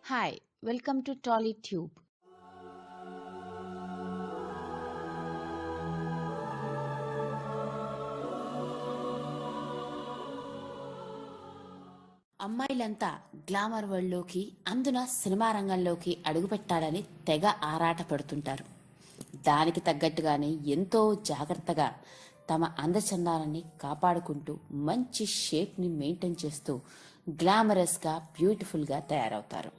Hi, welcome to TollyTube. అమ్మాయిలంతా glamour వరల్డ్లోకి అందున సినిమా రంగంలోకి అడుగుపెట్టాలని తెగ ఆరాట పడుతుంటారు. దానికి తగ్గట్టుగానే ఎంతో జాగ్రత్తగా తమ అందచందాలని కాపాడుకుంటూ మంచి షేప్ని మెయింటైన్ చేస్తూ గ్లామరస్గా బ్యూటిఫుల్గా తయారవుతారు.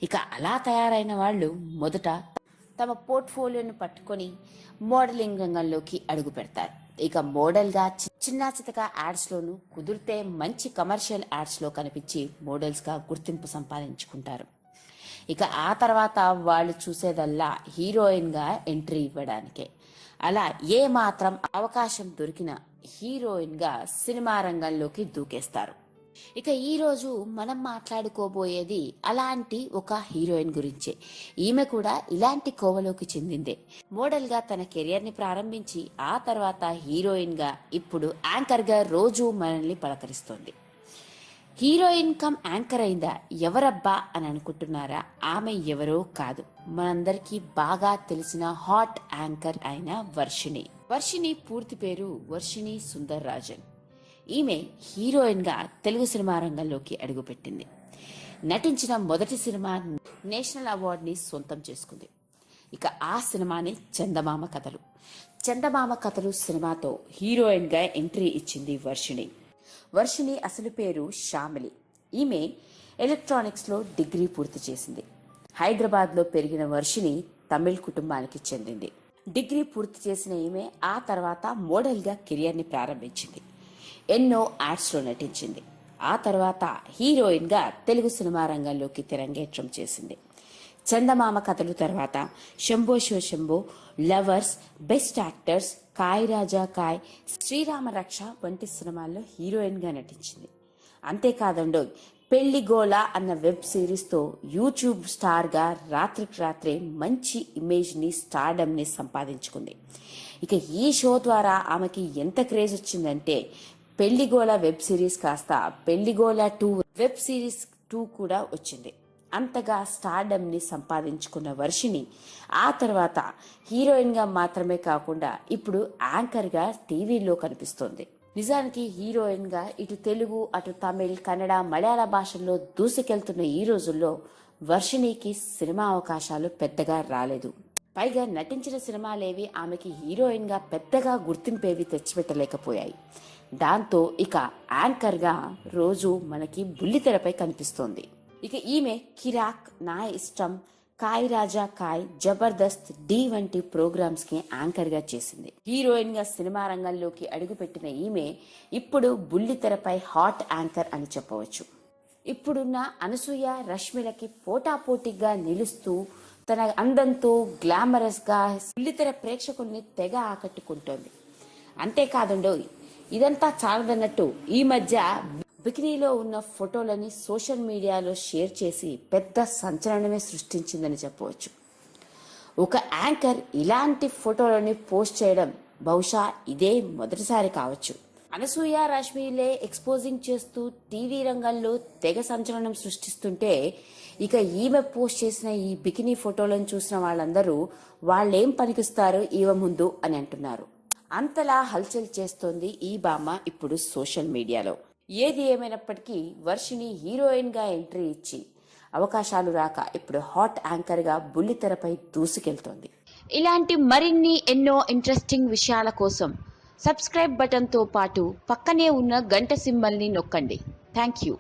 ఇక అలా తయారైన వాళ్ళు మొదట తమ పోర్ట్ఫోలియోను పట్టుకొని మోడలింగ్ రంగంలోకి అడుగు పెడతారు. ఇక మోడల్గా చిన్న చితక యాడ్స్లోను కుదిరితే మంచి కమర్షియల్ యాడ్స్లో కనిపించి మోడల్స్గా గుర్తింపు సంపాదించుకుంటారు. ఇక ఆ తర్వాత వాళ్ళు చూసేదల్లా హీరోయిన్గా ఎంట్రీ ఇవ్వడానికే. అలా ఏ మాత్రం అవకాశం దొరికిన హీరోయిన్గా సినిమా రంగంలోకి దూకేస్తారు. ఇక ఈరోజు మనం మాట్లాడుకోబోయేది అలాంటి ఒక హీరోయిన్ గురించే. ఈమె కూడా ఇలాంటి కోవలోకి చెందిందే. మోడల్గా తన కెరియర్ని ప్రారంభించి ఆ తర్వాత హీరోయిన్గా ఇప్పుడు యాంకర్గా రోజు మనల్ని పలకరిస్తోంది. హీరోయిన్ కమ్ యాంకర్ అయిందా ఎవరబ్బా అని అనుకుంటున్నారా? ఆమె ఎవరో కాదు, మనందరికీ బాగా తెలిసిన హాట్ యాంకర్ అయిన వర్షిణి. వర్షిణి పూర్తి పేరు వర్షిణి సుందర్ రాజన్. ఈమె హీరోయిన్గా తెలుగు సినిమా రంగంలోకి అడుగుపెట్టింది. నటించిన మొదటి సినిమా నేషనల్ అవార్డుని సొంతం చేసుకుంది. ఇక ఆ సినిమాని చందమామ కథలు. చందమామ కథలు సినిమాతో హీరోయిన్గా ఎంట్రీ ఇచ్చింది వర్షిణి. వర్షిణి అసలు పేరు శ్యామిలి. ఈమె ఎలక్ట్రానిక్స్లో డిగ్రీ పూర్తి చేసింది. హైదరాబాద్లో పెరిగిన వర్షిణి తమిళ్ కుటుంబానికి చెందింది. డిగ్రీ పూర్తి చేసిన ఈమె ఆ తర్వాత మోడల్గా కెరియర్ని ప్రారంభించింది. ఎన్నో యాడ్స్లో నటించింది. ఆ తర్వాత హీరోయిన్గా తెలుగు సినిమా రంగంలోకి తెరంగేట్రం చేసింది. చందమామ కథలు తర్వాత Shambho Shiva Shambho, lovers, best actors, కాయ్ రాజా కాయ్, శ్రీరామ రక్ష వంటి సినిమాల్లో హీరోయిన్గా నటించింది. అంతేకాదండో పెళ్లిగోళ అన్న వెబ్ సిరీస్తో యూట్యూబ్ స్టార్గా రాత్రికి రాత్రే మంచి ఇమేజ్ని, స్టార్డమ్ని సంపాదించుకుంది. ఇక ఈ షో ద్వారా ఆమెకి ఎంత క్రేజ్ వచ్చిందంటే పెళ్లిగోళ వెబ్ సిరీస్ కాస్త పెళ్లిగోళ 2 వెబ్ సిరీస్ 2 కూడా వచ్చింది. అంతగా స్టార్డమ్ని సంపాదించుకున్న వర్షిణి ఆ తర్వాత హీరోయిన్గా మాత్రమే కాకుండా ఇప్పుడు యాంకర్గా టీవీలో కనిపిస్తోంది. నిజానికి హీరోయిన్గా ఇటు తెలుగు, అటు తమిళ్, కన్నడ, మలయాళ భాషల్లో దూసుకెళ్తున్న ఈ రోజుల్లో వర్షిణికి సినిమా అవకాశాలు పెద్దగా రాలేదు. పైగా నటించిన సినిమాలేవి ఆమెకి హీరోయిన్గా పెద్దగా గుర్తింపేవి తెచ్చిపెట్టలేకపోయాయి. దాంతో ఇక యాంకర్గా రోజు మనకి బుల్లితెరపై కనిపిస్తోంది. ఇక ఈమె కిరాక్, నా ఇష్టం, కాయ్ రాజా కాయ్, జబర్దస్త్, డి వంటి ప్రోగ్రామ్స్ కి యాంకర్గా చేసింది. హీరోయిన్ గా సినిమా రంగంలోకి అడుగుపెట్టిన ఈమె ఇప్పుడు బుల్లితెరపై హాట్ యాంకర్ అని చెప్పవచ్చు. ఇప్పుడున్న అనసూయ, రష్మిలకి పోటాపోటీగా నిలుస్తూ తన అందంతో గ్లామరస్ గా బుల్లితెర ప్రేక్షకుల్ని తెగ ఆకట్టుకుంటోంది. అంతేకాదండో ఇదంతా చాలదన్నట్టు ఈ మధ్య బికినీలో ఉన్న ఫోటోలని సోషల్ మీడియాలో షేర్ చేసి పెద్ద సంచలనమే సృష్టించిందని చెప్పవచ్చు. ఒక యాంకర్ ఇలాంటి ఫోటోలని పోస్ట్ చేయడం బహుశా ఇదే మొదటిసారి కావచ్చు. అనసూయ, రష్మిలే ఎక్స్పోజింగ్ చేస్తూ టీవీ రంగంలో తెగ సంచలనం సృష్టిస్తుంటే ఇక ఈమె పోస్ట్ చేసిన ఈ బికినీ ఫోటోలను చూసిన వాళ్ళందరూ వాళ్ళేం పనికిస్తారు ఈమె ముందు అని అంటున్నారు. అంతలా హల్చల్ చేస్తోంది ఈ భామ ఇప్పుడు సోషల్ మీడియాలో. ఏది ఏమైనప్పటికీ వర్షిణి హీరోయిన్గా ఎంట్రీ ఇచ్చి అవకాశాలు రాక ఇప్పుడు హాట్ యాంకర్గా బుల్లితెరపై దూసుకెళ్తోంది. ఇలాంటి మరిన్ని ఎన్నో ఇంట్రెస్టింగ్ విషయాల కోసం సబ్స్క్రైబ్ బటన్తో పాటు పక్కనే ఉన్న గంట సింబల్ని నొక్కండి. Thank you.